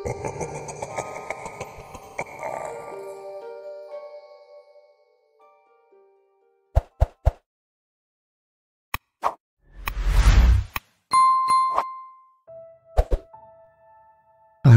I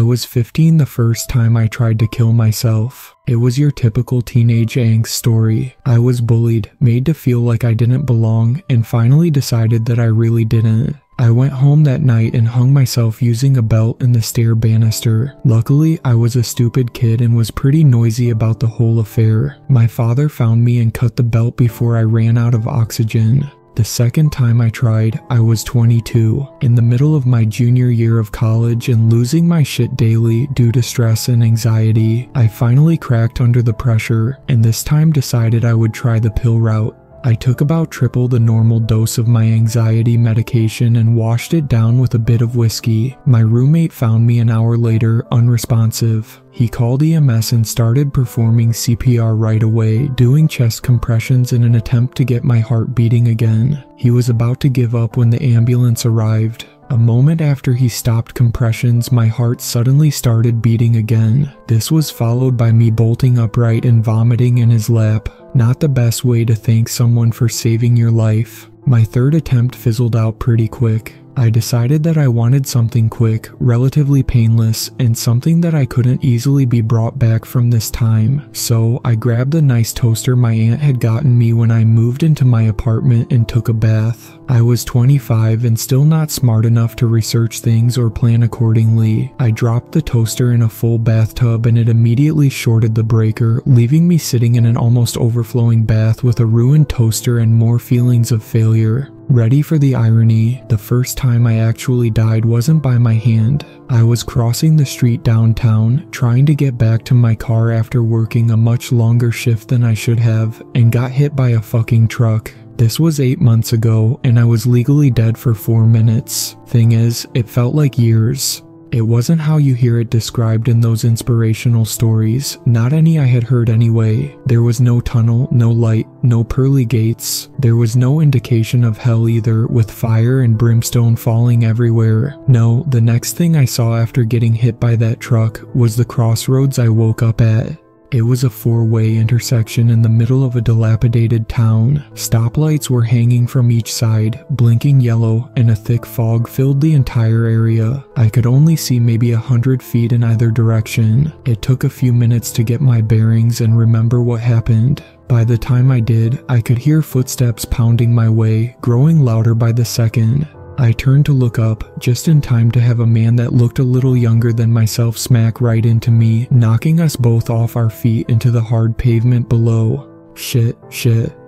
was 15 the first time I tried to kill myself. It was your typical teenage angst story. I was bullied, made to feel like I didn't belong, and finally decided that I really didn't. I went home that night and hung myself using a belt in the stair banister. Luckily, I was a stupid kid and was pretty noisy about the whole affair. My father found me and cut the belt before I ran out of oxygen. The second time I tried, I was 22, in the middle of my junior year of college and losing my shit daily due to stress and anxiety. I finally cracked under the pressure, and this time decided I would try the pill route. I took about triple the normal dose of my anxiety medication and washed it down with a bit of whiskey. My roommate found me an hour later, unresponsive. He called EMS and started performing CPR right away, doing chest compressions in an attempt to get my heart beating again. He was about to give up when the ambulance arrived. A moment after he stopped compressions, my heart suddenly started beating again. This was followed by me bolting upright and vomiting in his lap. Not the best way to thank someone for saving your life. My third attempt fizzled out pretty quick. I decided that I wanted something quick, relatively painless, and something that I couldn't easily be brought back from this time. So I grabbed the nice toaster my aunt had gotten me when I moved into my apartment and took a bath. I was 25 and still not smart enough to research things or plan accordingly. I dropped the toaster in a full bathtub and it immediately shorted the breaker, leaving me sitting in an almost overflowing bath with a ruined toaster and more feelings of failure. Ready for the irony, the first time I actually died wasn't by my hand. I was crossing the street downtown, trying to get back to my car after working a much longer shift than I should have, and got hit by a fucking truck. This was 8 months ago, and I was legally dead for 4 minutes. Thing is, it felt like years. It wasn't how you hear it described in those inspirational stories, not any I had heard anyway. There was no tunnel, no light, no pearly gates. There was no indication of hell either, with fire and brimstone falling everywhere. No, the next thing I saw after getting hit by that truck was the crossroads I woke up at. It was a four-way intersection in the middle of a dilapidated town. Stoplights were hanging from each side, blinking yellow, and a thick fog filled the entire area. I could only see maybe 100 feet in either direction. It took a few minutes to get my bearings and remember what happened. By the time I did, I could hear footsteps pounding my way, growing louder by the second. I turned to look up, just in time to have a man that looked a little younger than myself smack right into me, knocking us both off our feet into the hard pavement below. Shit,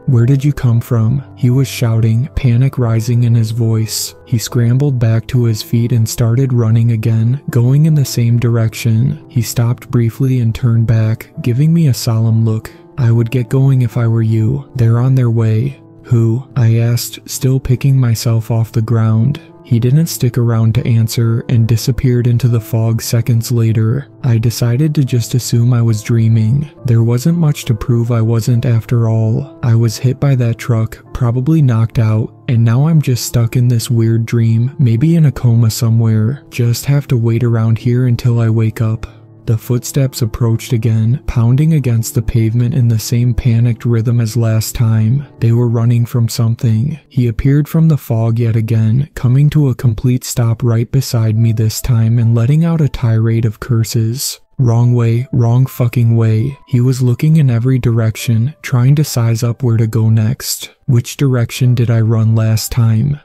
where did you come from? He was shouting, panic rising in his voice. He scrambled back to his feet and started running again, going in the same direction. He stopped briefly and turned back, giving me a solemn look. I would get going if I were you. They're on their way. Who? I asked, still picking myself off the ground. He didn't stick around to answer and disappeared into the fog seconds later. I decided to just assume I was dreaming. There wasn't much to prove I wasn't after all. I was hit by that truck, probably knocked out, and now I'm just stuck in this weird dream, maybe in a coma somewhere. Just have to wait around here until I wake up. The footsteps approached again, pounding against the pavement in the same panicked rhythm as last time. They were running from something. He appeared from the fog yet again, coming to a complete stop right beside me this time and letting out a tirade of curses. Wrong way, wrong fucking way. He was looking in every direction, trying to size up where to go next. Which direction did I run last time?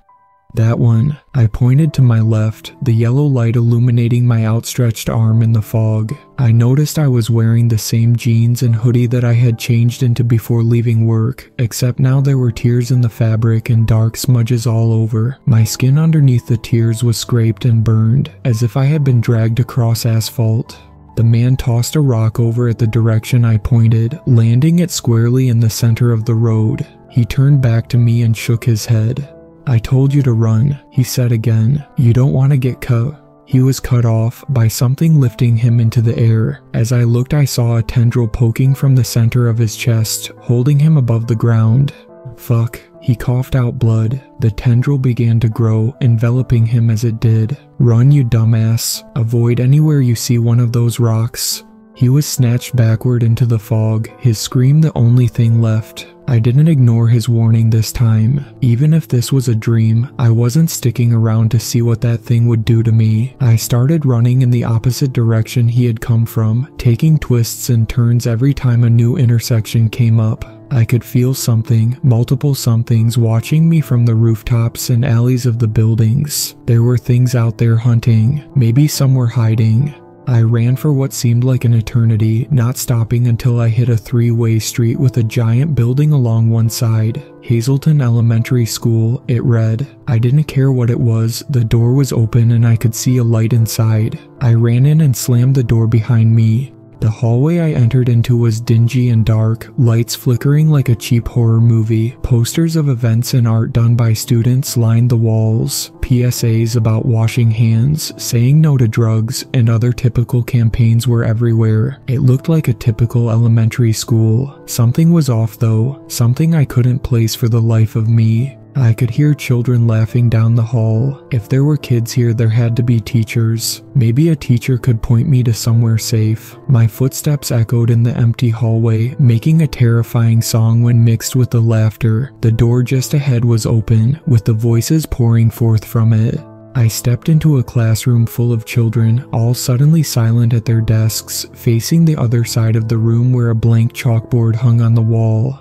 That one. I pointed to my left, the yellow light illuminating my outstretched arm in the fog. I noticed I was wearing the same jeans and hoodie that I had changed into before leaving work, except now there were tears in the fabric and dark smudges all over. My skin underneath the tears was scraped and burned, as if I had been dragged across asphalt. The man tossed a rock over at the direction I pointed, landing it squarely in the center of the road. He turned back to me and shook his head. I told you to run, he said again. You don't want to get cut. He was cut off by something lifting him into the air. As I looked, I saw a tendril poking from the center of his chest, holding him above the ground. Fuck, He coughed out blood. The tendril began to grow, enveloping him as it did. "Run, you dumbass. Avoid anywhere you see one of those rocks." He was snatched backward into the fog, his scream the only thing left. I didn't ignore his warning this time. Even if this was a dream, I wasn't sticking around to see what that thing would do to me. I started running in the opposite direction he had come from, taking twists and turns every time a new intersection came up. I could feel something, multiple somethings watching me from the rooftops and alleys of the buildings. There were things out there hunting, maybe some were hiding. I ran for what seemed like an eternity, not stopping until I hit a three-way street with a giant building along one side. Hazelton Elementary School, it read. I didn't care what it was, the door was open and I could see a light inside. I ran in and slammed the door behind me. The hallway I entered into was dingy and dark, lights flickering like a cheap horror movie. Posters of events and art done by students lined the walls. PSAs about washing hands, saying no to drugs, and other typical campaigns were everywhere. It looked like a typical elementary school. Something was off though, something I couldn't place for the life of me. I could hear children laughing down the hall. If there were kids here, there had to be teachers. Maybe a teacher could point me to somewhere safe. My footsteps echoed in the empty hallway, making a terrifying song when mixed with the laughter. The door just ahead was open, with the voices pouring forth from it. I stepped into a classroom full of children, all suddenly silent at their desks, facing the other side of the room where a blank chalkboard hung on the wall.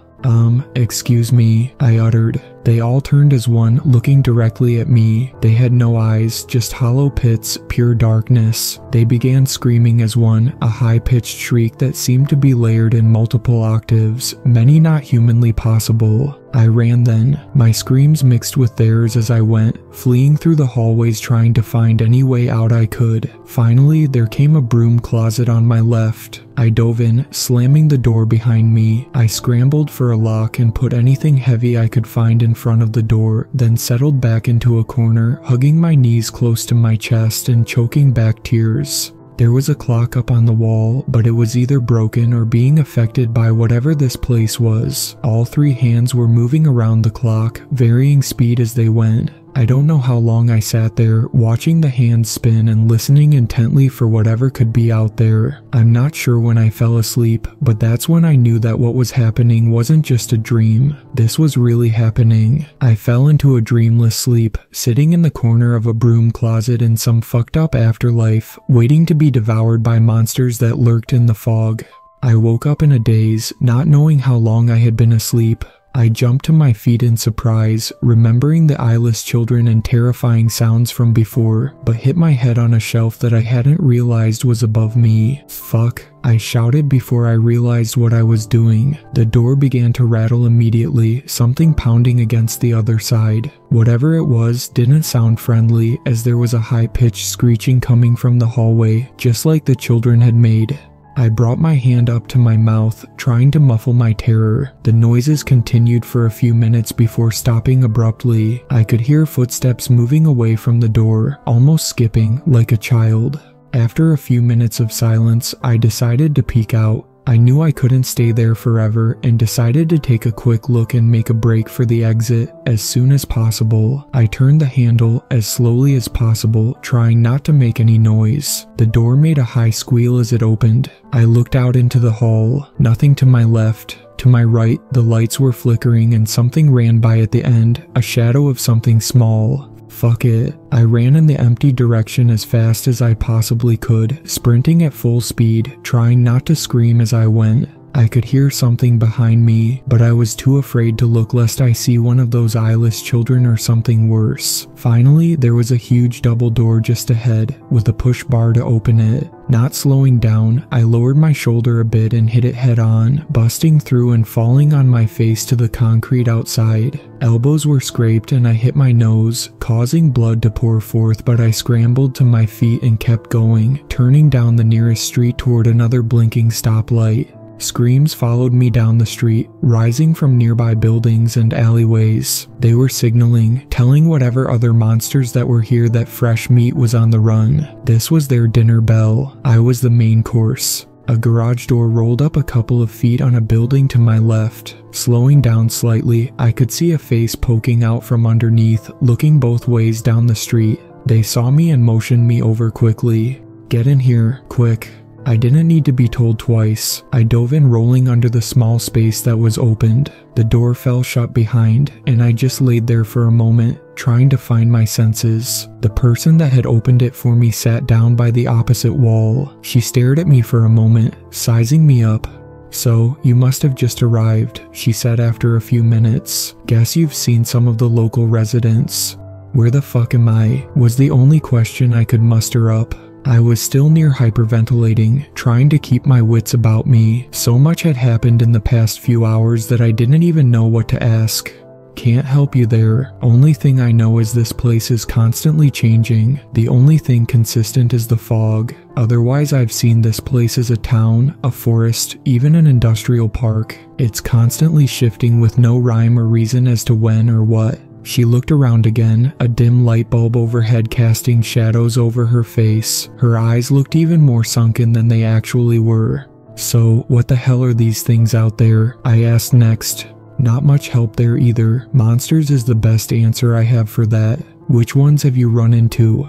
Excuse me, I uttered. They all turned as one, looking directly at me. They had no eyes, just hollow pits, pure darkness. They began screaming as one, a high-pitched shriek that seemed to be layered in multiple octaves, many not humanly possible. I ran then, my screams mixed with theirs as I went, fleeing through the hallways trying to find any way out I could. Finally, there came a broom closet on my left. I dove in, slamming the door behind me. I scrambled for a lock and put anything heavy I could find in front of the door, then settled back into a corner, hugging my knees close to my chest and choking back tears. There was a clock up on the wall, but it was either broken or being affected by whatever this place was. All three hands were moving around the clock, varying speed as they went. I don't know how long I sat there, watching the hands spin and listening intently for whatever could be out there. I'm not sure when I fell asleep, but that's when I knew that what was happening wasn't just a dream. This was really happening. I fell into a dreamless sleep, sitting in the corner of a broom closet in some fucked up afterlife, waiting to be devoured by monsters that lurked in the fog. I woke up in a daze, not knowing how long I had been asleep. I jumped to my feet in surprise, remembering the eyeless children and terrifying sounds from before, but hit my head on a shelf that I hadn't realized was above me. Fuck, I shouted before I realized what I was doing. The door began to rattle immediately, something pounding against the other side. Whatever it was didn't sound friendly, as there was a high-pitched screeching coming from the hallway, just like the children had made. I brought my hand up to my mouth, trying to muffle my terror. The noises continued for a few minutes before stopping abruptly. I could hear footsteps moving away from the door, almost skipping, like a child. After a few minutes of silence, I decided to peek out. I knew I couldn't stay there forever and decided to take a quick look and make a break for the exit as soon as possible. I turned the handle as slowly as possible, trying not to make any noise. The door made a high squeal as it opened. I looked out into the hall. Nothing to my left. To my right, the lights were flickering and something ran by at the end, a shadow of something small. Fuck it. I ran in the empty direction as fast as I possibly could, sprinting at full speed, trying not to scream as I went. I could hear something behind me, but I was too afraid to look lest I see one of those eyeless children or something worse. Finally, there was a huge double door just ahead, with a push bar to open it. Not slowing down, I lowered my shoulder a bit and hit it head on, busting through and falling on my face to the concrete outside. Elbows were scraped and I hit my nose, causing blood to pour forth, but I scrambled to my feet and kept going, turning down the nearest street toward another blinking stoplight. Screams followed me down the street, rising from nearby buildings and alleyways. They were signaling, telling whatever other monsters that were here that fresh meat was on the run. This was their dinner bell. I was the main course. A garage door rolled up a couple of feet on a building to my left. Slowing down slightly, I could see a face poking out from underneath, looking both ways down the street. They saw me and motioned me over quickly. "Get in here, quick." I didn't need to be told twice. I dove in, rolling under the small space that was opened. The door fell shut behind, and I just laid there for a moment, trying to find my senses. The person that had opened it for me sat down by the opposite wall. She stared at me for a moment, sizing me up. "So, you must have just arrived," she said after a few minutes. "Guess you've seen some of the local residents." "Where the fuck am I?" was the only question I could muster up. I was still near hyperventilating, trying to keep my wits about me. So much had happened in the past few hours that I didn't even know what to ask. "Can't help you there. Only thing I know is this place is constantly changing. The only thing consistent is the fog. Otherwise, I've seen this place as a town, a forest, even an industrial park. It's constantly shifting with no rhyme or reason as to when or what." She looked around again, a dim light bulb overhead casting shadows over her face. Her eyes looked even more sunken than they actually were. "So, what the hell are these things out there?" I asked next. "Not much help there either. Monsters is the best answer I have for that. Which ones have you run into?"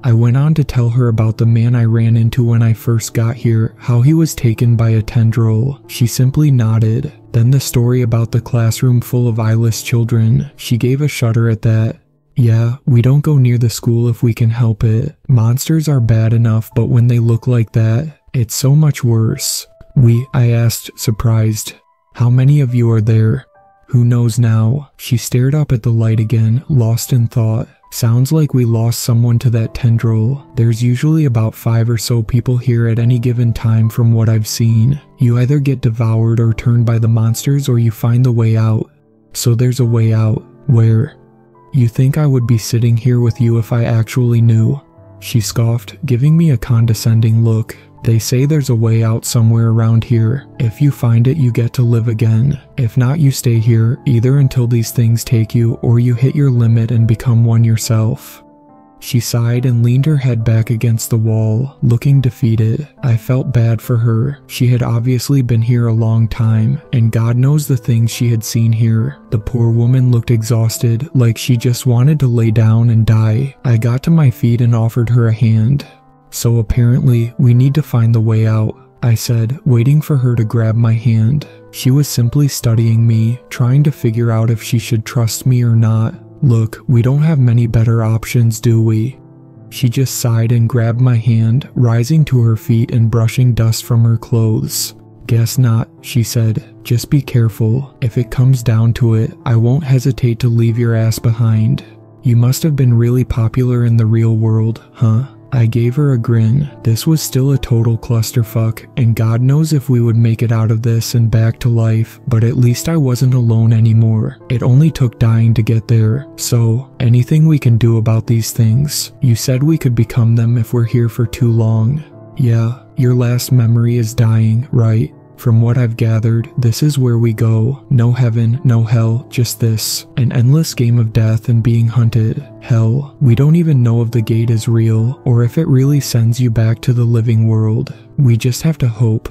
I went on to tell her about the man I ran into when I first got here, how he was taken by a tendril. She simply nodded. Then the story about the classroom full of eyeless children. She gave a shudder at that. "Yeah, we don't go near the school if we can help it. Monsters are bad enough, but when they look like that, it's so much worse." I asked, surprised. "How many of you are there?" "Who knows now?" She stared up at the light again, lost in thought. "Sounds like we lost someone to that tendril. There's usually about 5 or so people here at any given time from what I've seen. You either get devoured or turned by the monsters, or you find the way out." "So there's a way out. Where?" "You think I would be sitting here with you if I actually knew?" She scoffed, giving me a condescending look. "They say there's a way out somewhere around here. If you find it, you get to live again. If not, you stay here, either until these things take you, or you hit your limit and become one yourself." She sighed and leaned her head back against the wall, looking defeated. I felt bad for her. She had obviously been here a long time, and God knows the things she had seen here. The poor woman looked exhausted, like she just wanted to lay down and die. I got to my feet and offered her a hand. "So apparently, we need to find the way out," I said, waiting for her to grab my hand. She was simply studying me, trying to figure out if she should trust me or not. "Look, we don't have many better options, do we?" She just sighed and grabbed my hand, rising to her feet and brushing dust from her clothes. "Guess not," she said. "Just be careful. If it comes down to it, I won't hesitate to leave your ass behind. You must have been really popular in the real world, huh?" I gave her a grin. This was still a total clusterfuck, and God knows if we would make it out of this and back to life, but at least I wasn't alone anymore. It only took dying to get there. "So, anything we can do about these things? You said we could become them if we're here for too long." "Yeah, your last memory is dying, right? From what I've gathered, this is where we go. No heaven, no hell, just this. An endless game of death and being hunted. Hell, we don't even know if the gate is real, or if it really sends you back to the living world. We just have to hope."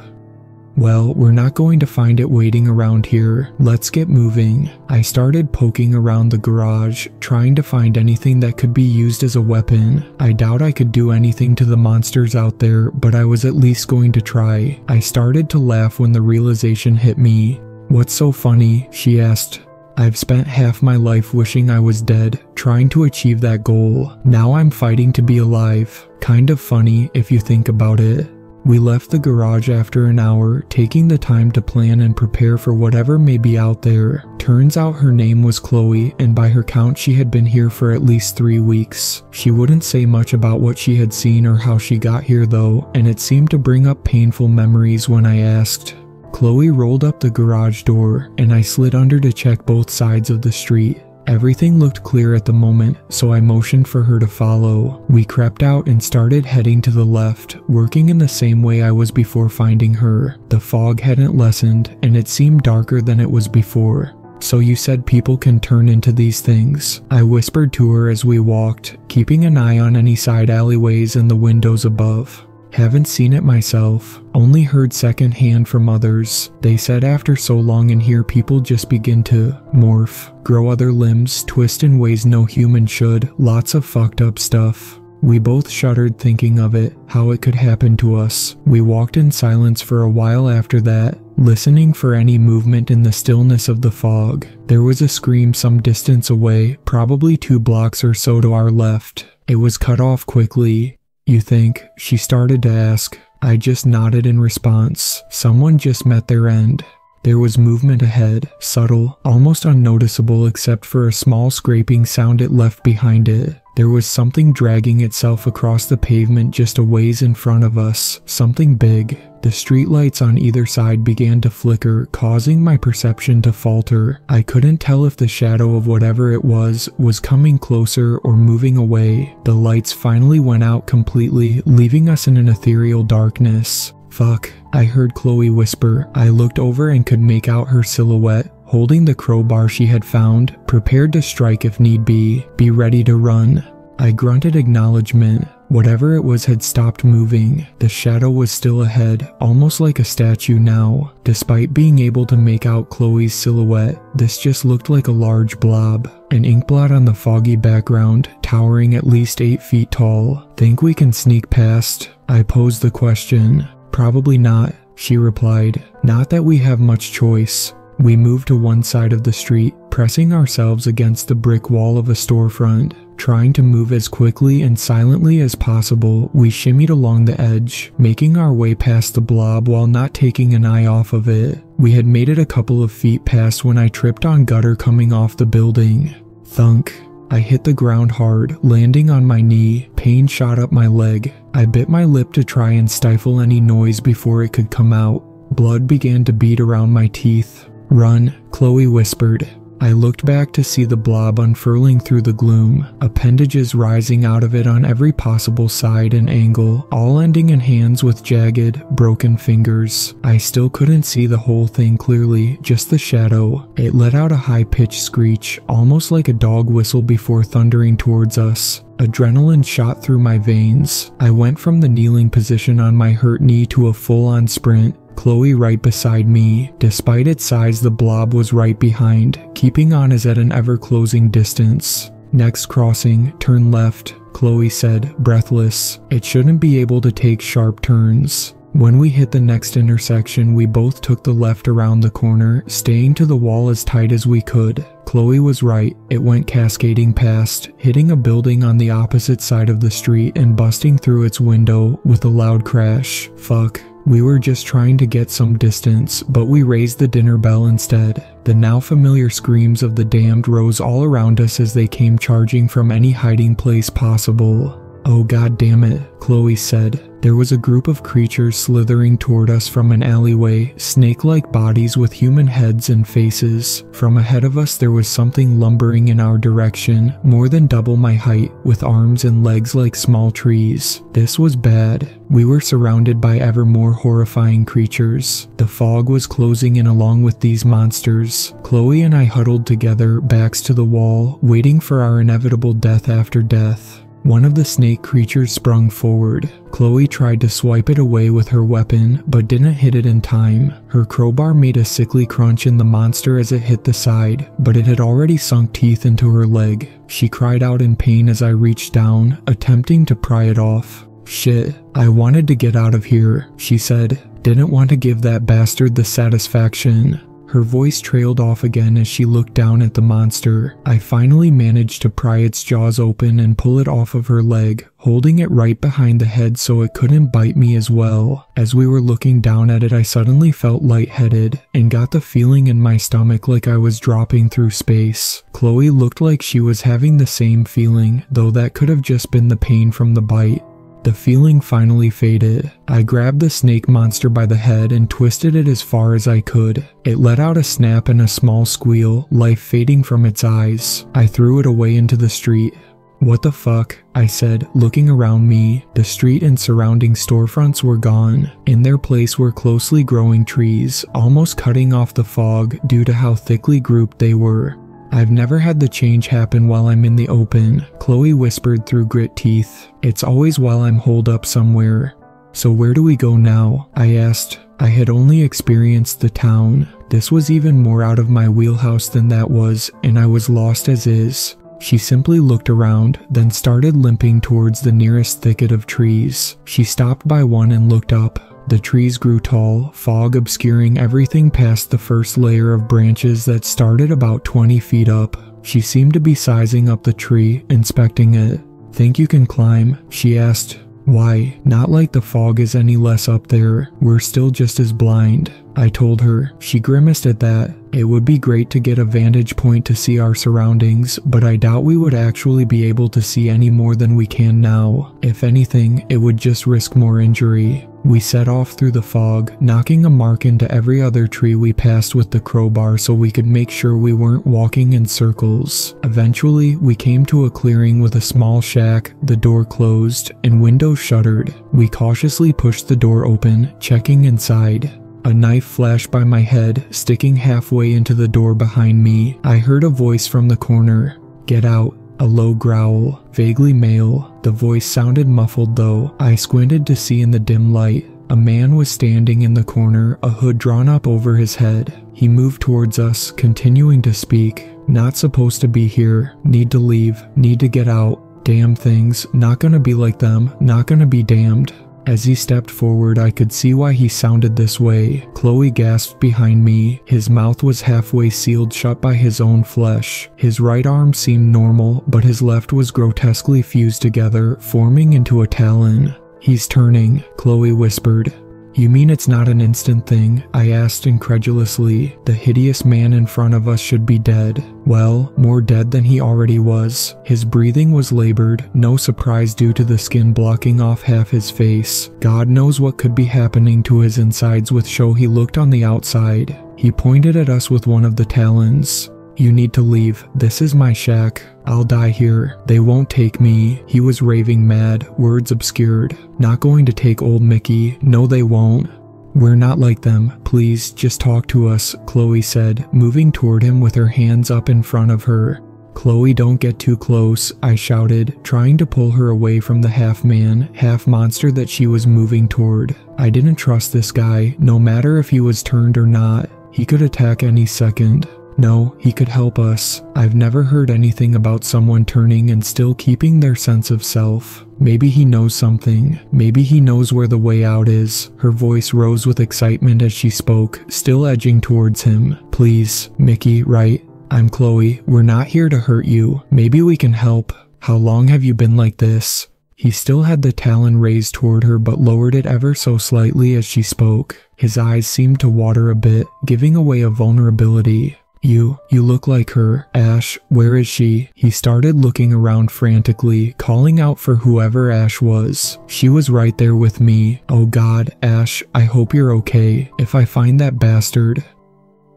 "Well, we're not going to find it waiting around here. Let's get moving." I started poking around the garage, trying to find anything that could be used as a weapon. I doubt I could do anything to the monsters out there, but I was at least going to try. I started to laugh when the realization hit me. "What's so funny?" she asked. "I've spent half my life wishing I was dead, trying to achieve that goal. Now I'm fighting to be alive. Kind of funny if you think about it." We left the garage after an hour, taking the time to plan and prepare for whatever may be out there. Turns out her name was Chloe, and by her count she had been here for at least 3 weeks. She wouldn't say much about what she had seen or how she got here though, and it seemed to bring up painful memories when I asked. Chloe rolled up the garage door, and I slid under to check both sides of the street. Everything looked clear at the moment, so I motioned for her to follow. We crept out and started heading to the left, working in the same way I was before finding her. The fog hadn't lessened, and it seemed darker than it was before. "So you said people can turn into these things," I whispered to her as we walked, keeping an eye on any side alleyways and the windows above. Haven't seen it myself, only heard secondhand from others. They said after so long in here people just begin to morph, grow other limbs, twist in ways no human should, lots of fucked up stuff. We both shuddered thinking of it, how it could happen to us. We walked in silence for a while after that, listening for any movement in the stillness of the fog. There was a scream some distance away, probably 2 blocks or so to our left. It was cut off quickly. "You think?" she started to ask. I just nodded in response. Someone just met their end. There was movement ahead, subtle, almost unnoticeable except for a small scraping sound it left behind it. There was something dragging itself across the pavement just a ways in front of us, something big. The streetlights on either side began to flicker, causing my perception to falter. I couldn't tell if the shadow of whatever it was coming closer or moving away. The lights finally went out completely, leaving us in an ethereal darkness. "Fuck," I heard Chloe whisper. I looked over and could make out her silhouette, holding the crowbar she had found, prepared to strike if need be ready to run. I grunted acknowledgement. Whatever it was had stopped moving. The shadow was still ahead, almost like a statue now. Despite being able to make out Chloe's silhouette, this just looked like a large blob. An inkblot on the foggy background, towering at least 8 feet tall. "Think we can sneak past?" I posed the question. "Probably not," she replied. "Not that we have much choice." We moved to one side of the street, pressing ourselves against the brick wall of a storefront. Trying to move as quickly and silently as possible, we shimmied along the edge, making our way past the blob while not taking an eye off of it. We had made it a couple of feet past when I tripped on gutter coming off the building. Thunk. I hit the ground hard, landing on my knee. Pain shot up my leg. I bit my lip to try and stifle any noise before it could come out. Blood began to bead around my teeth. "Run," Chloe whispered. I looked back to see the blob unfurling through the gloom, appendages rising out of it on every possible side and angle, all ending in hands with jagged, broken fingers. I still couldn't see the whole thing clearly, just the shadow. It let out a high-pitched screech, almost like a dog whistle before thundering towards us. Adrenaline shot through my veins. I went from the kneeling position on my hurt knee to a full-on sprint. Chloe right beside me. Despite its size, the blob was right behind, keeping on as at an ever-closing distance. "Next crossing, turn left," Chloe said, breathless. "It shouldn't be able to take sharp turns." When we hit the next intersection, we both took the left around the corner, staying to the wall as tight as we could. Chloe was right. It went cascading past, hitting a building on the opposite side of the street and busting through its window with a loud crash. Fuck. We were just trying to get some distance, but we raised the dinner bell instead. The now familiar screams of the damned rose all around us as they came charging from any hiding place possible. "Oh god damn it," Chloe said. There was a group of creatures slithering toward us from an alleyway, snake-like bodies with human heads and faces. From ahead of us there was something lumbering in our direction, more than double my height, with arms and legs like small trees. This was bad. We were surrounded by ever more horrifying creatures. The fog was closing in along with these monsters. Chloe and I huddled together, backs to the wall, waiting for our inevitable death after death. One of the snake creatures sprung forward. Chloe tried to swipe it away with her weapon, but didn't hit it in time. Her crowbar made a sickly crunch in the monster as it hit the side, but it had already sunk teeth into her leg. She cried out in pain as I reached down, attempting to pry it off. "Shit, I wanted to get out of here," she said. "Didn't want to give that bastard the satisfaction." Her voice trailed off again as she looked down at the monster. I finally managed to pry its jaws open and pull it off of her leg, holding it right behind the head so it couldn't bite me as well. As we were looking down at it, I suddenly felt lightheaded and got the feeling in my stomach like I was dropping through space. Chloe looked like she was having the same feeling, though that could have just been the pain from the bite. The feeling finally faded. I grabbed the snake monster by the head and twisted it as far as I could. It let out a snap and a small squeal, life fading from its eyes. I threw it away into the street. "What the fuck?" I said, looking around me. The street and surrounding storefronts were gone. In their place were closely growing trees, almost cutting off the fog due to how thickly grouped they were. "I've never had the change happen while I'm in the open," Chloe whispered through grit teeth. "It's always while I'm holed up somewhere." "So where do we go now?" I asked. I had only experienced the town. This was even more out of my wheelhouse than that was, and I was lost as is. She simply looked around, then started limping towards the nearest thicket of trees. She stopped by one and looked up. The trees grew tall, fog obscuring everything past the first layer of branches that started about 20 feet up. She seemed to be sizing up the tree, inspecting it. "Think you can climb?" she asked. "Why? Not like the fog is any less up there. We're still just as blind," I told her. She grimaced at that. "It would be great to get a vantage point to see our surroundings, but I doubt we would actually be able to see any more than we can now. If anything, it would just risk more injury." We set off through the fog, knocking a mark into every other tree we passed with the crowbar so we could make sure we weren't walking in circles. Eventually, we came to a clearing with a small shack, the door closed, and windows shuttered. We cautiously pushed the door open, checking inside. A knife flashed by my head, sticking halfway into the door behind me. I heard a voice from the corner. "Get out." A low growl, vaguely male. The voice sounded muffled though. I squinted to see in the dim light. A man was standing in the corner, a hood drawn up over his head. He moved towards us, continuing to speak. "Not supposed to be here. Need to leave. Need to get out. Damn things. Not gonna be like them. Not gonna be damned." As he stepped forward, I could see why he sounded this way. Chloe gasped behind me. His mouth was halfway sealed shut by his own flesh. His right arm seemed normal, but his left was grotesquely fused together, forming into a talon. "He's turning," Chloe whispered. "You mean it's not an instant thing?" I asked incredulously. "The hideous man in front of us should be dead." Well, more dead than he already was. His breathing was labored, no surprise due to the skin blocking off half his face. God knows what could be happening to his insides with how he looked on the outside. He pointed at us with one of the talons. "You need to leave. This is my shack. I'll die here. They won't take me." He was raving mad, words obscured. "Not going to take old Mickey. No, they won't." "We're not like them. Please, just talk to us," Chloe said, moving toward him with her hands up in front of her. "Chloe, don't get too close," I shouted, trying to pull her away from the half-man, half-monster that she was moving toward. I didn't trust this guy, no matter if he was turned or not. He could attack any second. No, he could help us. I've never heard anything about someone turning and still keeping their sense of self. Maybe he knows something. Maybe he knows where the way out is. Her voice rose with excitement as she spoke, still edging towards him. "Please, Mickey, right? I'm Chloe. We're not here to hurt you. Maybe we can help. How long have you been like this?" He still had the talon raised toward her but lowered it ever so slightly as she spoke. His eyes seemed to water a bit, giving away a vulnerability. You look like her. Ash, where is she?" He started looking around frantically, calling out for whoever Ash was. "She was right there with me. Oh God, Ash, I hope you're okay. If I find that bastard."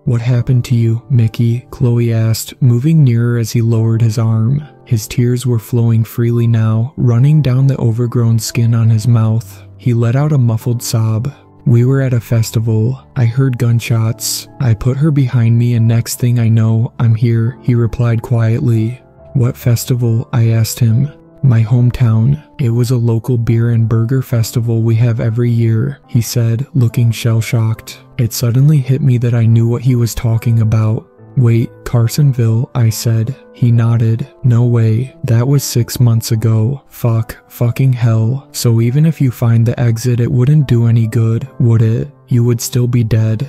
"What happened to you, Mickey?" Chloe asked, moving nearer as he lowered his arm. His tears were flowing freely now, running down the overgrown skin on his mouth. He let out a muffled sob. "We were at a festival. I heard gunshots. I put her behind me and next thing I know, I'm here," he replied quietly. "What festival?" I asked him. "My hometown. It was a local beer and burger festival we have every year," he said, looking shell-shocked. It suddenly hit me that I knew what he was talking about. "Wait, Carsonville," I said. He nodded. "No way. That was 6 months ago. Fucking hell. So even if you find the exit, it wouldn't do any good, would it? You would still be dead."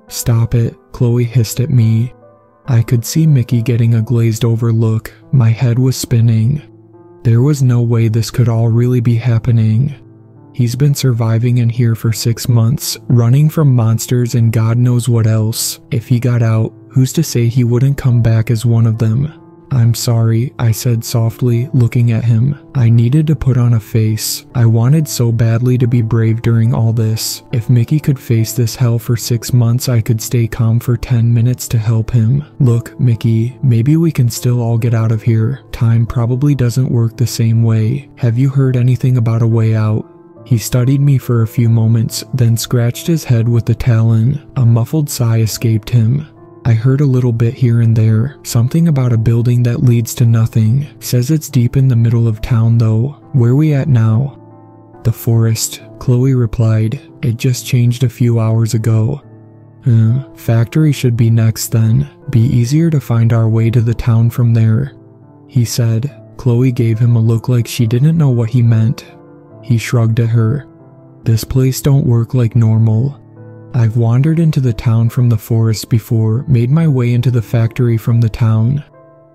"Stop it," Chloe hissed at me. I could see Mickey getting a glazed over look. My head was spinning. There was no way this could all really be happening. He's been surviving in here for 6 months, running from monsters and God knows what else. If he got out, who's to say he wouldn't come back as one of them? "I'm sorry," I said softly, looking at him. I needed to put on a face. I wanted so badly to be brave during all this. If Mickey could face this hell for 6 months, I could stay calm for 10 minutes to help him. "Look, Mickey, maybe we can still all get out of here. Time probably doesn't work the same way. Have you heard anything about a way out?" He studied me for a few moments, then scratched his head with the talon. A muffled sigh escaped him. "I heard a little bit here and there. Something about a building that leads to nothing. Says it's deep in the middle of town though. Where we at now?" "The forest," Chloe replied. It just changed a few hours ago. Factory should be next then. Be easier to find our way to the town from there, he said. Chloe gave him a look like she didn't know what he meant. He shrugged at her. This place don't work like normal. I've wandered into the town from the forest before, made my way into the factory from the town.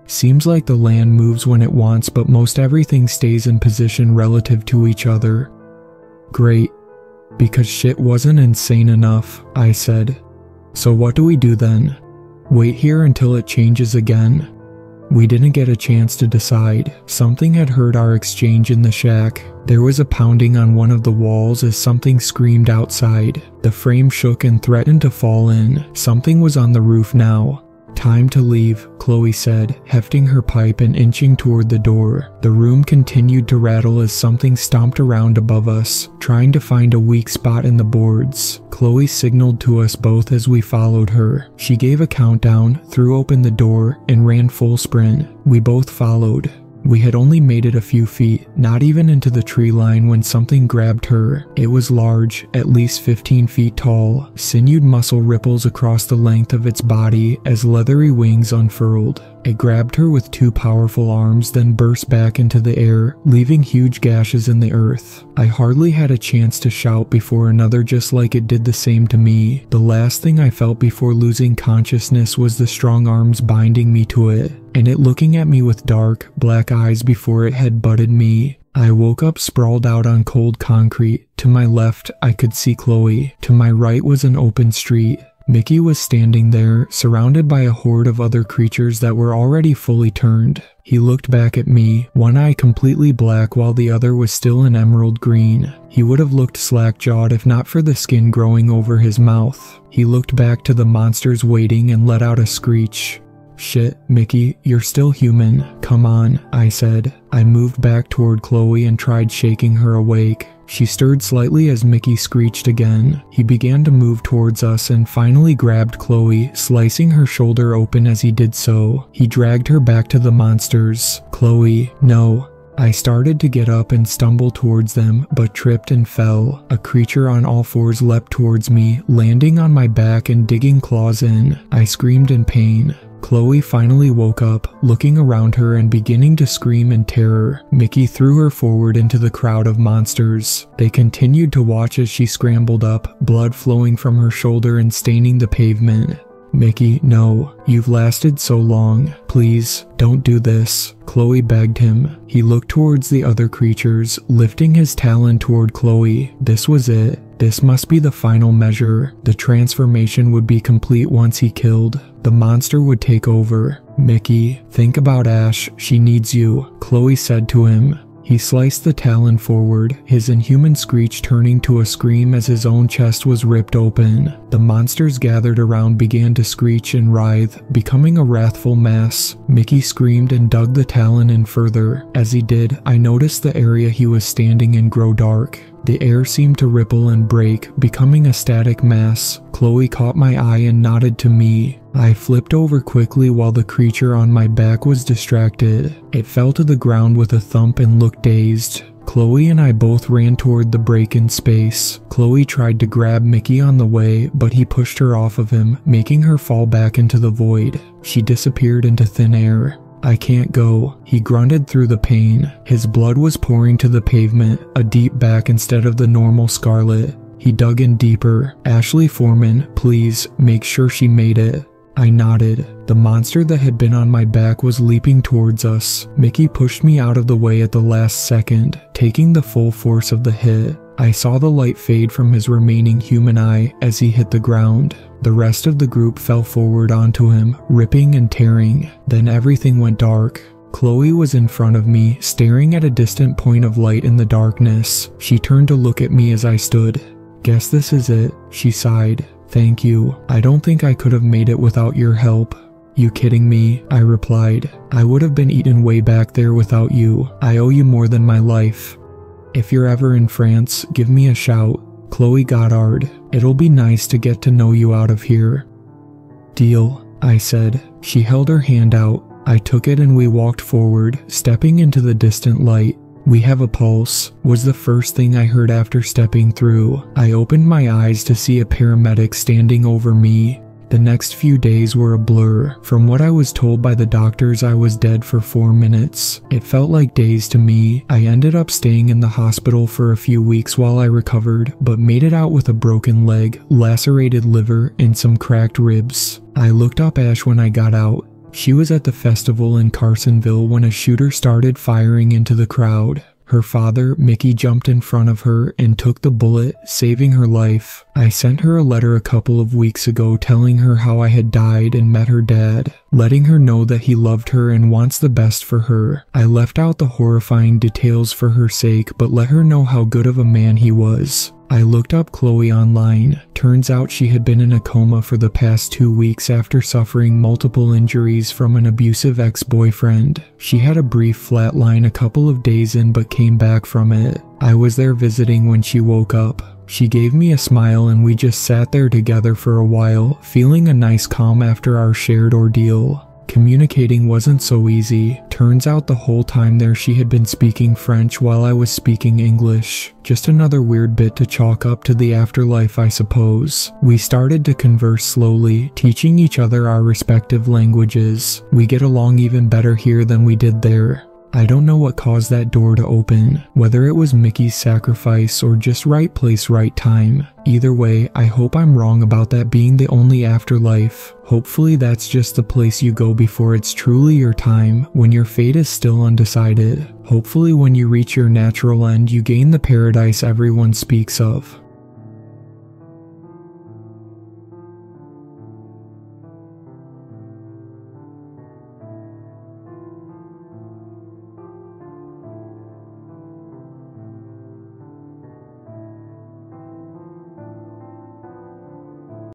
Seems like the land moves when it wants, but most everything stays in position relative to each other. Great. Because shit wasn't insane enough, I said. So what do we do then? Wait here until it changes again? We didn't get a chance to decide. Something had heard our exchange in the shack. There was a pounding on one of the walls as something screamed outside. The frame shook and threatened to fall in. Something was on the roof now. Time to leave, Chloe said, hefting her pipe and inching toward the door. The room continued to rattle as something stomped around above us, trying to find a weak spot in the boards. Chloe signaled to us both as we followed her. She gave a countdown, threw open the door, and ran full sprint. We both followed. We had only made it a few feet, not even into the tree line, when something grabbed her. It was large, at least 15 feet tall, sinewed muscle ripples across the length of its body as leathery wings unfurled. It grabbed her with two powerful arms, then burst back into the air, leaving huge gashes in the earth. I hardly had a chance to shout before another just like it did the same to me. The last thing I felt before losing consciousness was the strong arms binding me to it, and it looking at me with dark, black eyes before it had butted me. I woke up sprawled out on cold concrete. To my left, I could see Chloe. To my right was an open street. Mickey was standing there, surrounded by a horde of other creatures that were already fully turned. He looked back at me, one eye completely black while the other was still an emerald green. He would have looked slack-jawed if not for the skin growing over his mouth. He looked back to the monsters waiting and let out a screech. Shit, Mickey, you're still human. Come on, I said. I moved back toward Chloe and tried shaking her awake. She stirred slightly as Mickey screeched again. He began to move towards us and finally grabbed Chloe, slicing her shoulder open as he did so. He dragged her back to the monsters. Chloe, no. I started to get up and stumble towards them, but tripped and fell. A creature on all fours leapt towards me, landing on my back and digging claws in. I screamed in pain. Chloe finally woke up, looking around her and beginning to scream in terror. Mickey threw her forward into the crowd of monsters. They continued to watch as she scrambled up, blood flowing from her shoulder and staining the pavement. Mickey, no. You've lasted so long. Please, don't do this. Chloe begged him. He looked towards the other creatures, lifting his talon toward Chloe. This was it. This must be the final measure. The transformation would be complete once he killed. The monster would take over. Mickey, think about Ash. She needs you, Chloe said to him. He sliced the talon forward, his inhuman screech turning to a scream as his own chest was ripped open. The monsters gathered around began to screech and writhe, becoming a wrathful mass. Mickey screamed and dug the talon in further. As he did, I noticed the area he was standing in grow dark. The air seemed to ripple and break, becoming a static mass. Chloe caught my eye and nodded to me. I flipped over quickly while the creature on my back was distracted. It fell to the ground with a thump and looked dazed. Chloe and I both ran toward the break in space. Chloe tried to grab Mickey on the way, but he pushed her off of him, making her fall back into the void. She disappeared into thin air. I can't go, he grunted through the pain. His blood was pouring to the pavement, a deep back instead of the normal scarlet. He dug in deeper. Ashley Foreman, please, make sure she made it. I nodded. The monster that had been on my back was leaping towards us. Mickey pushed me out of the way at the last second, taking the full force of the hit. I saw the light fade from his remaining human eye as he hit the ground. The rest of the group fell forward onto him, ripping and tearing. Then everything went dark. Chloe was in front of me, staring at a distant point of light in the darkness. She turned to look at me as I stood. Guess this is it, she sighed. Thank you. I don't think I could have made it without your help. You kidding me? I replied. I would have been eaten way back there without you. I owe you more than my life. If you're ever in France, give me a shout. Chloe Goddard. It'll be nice to get to know you out of here. Deal, I said. She held her hand out. I took it and we walked forward, stepping into the distant light. "We have a pulse," was the first thing I heard after stepping through. I opened my eyes to see a paramedic standing over me. The next few days were a blur. From what I was told by the doctors, I was dead for 4 minutes. It felt like days to me. I ended up staying in the hospital for a few weeks while I recovered, but made it out with a broken leg, lacerated liver, and some cracked ribs. I looked up Ash when I got out. She was at the festival in Carsonville when a shooter started firing into the crowd. Her father, Mickey, jumped in front of her and took the bullet, saving her life. I sent her a letter a couple of weeks ago telling her how I had died and met her dad, letting her know that he loved her and wants the best for her. I left out the horrifying details for her sake, but let her know how good of a man he was. I looked up Chloe online. Turns out she had been in a coma for the past 2 weeks after suffering multiple injuries from an abusive ex-boyfriend. She had a brief flatline a couple of days in but came back from it. I was there visiting when she woke up. She gave me a smile and we just sat there together for a while, feeling a nice calm after our shared ordeal. Communicating wasn't so easy. Turns out the whole time there she had been speaking French while I was speaking English. Just another weird bit to chalk up to the afterlife, I suppose. We started to converse slowly, teaching each other our respective languages. We get along even better here than we did there. I don't know what caused that door to open, whether it was Mickey's sacrifice or just right place, right time. Either way, I hope I'm wrong about that being the only afterlife. Hopefully that's just the place you go before it's truly your time, when your fate is still undecided. Hopefully when you reach your natural end, you gain the paradise everyone speaks of.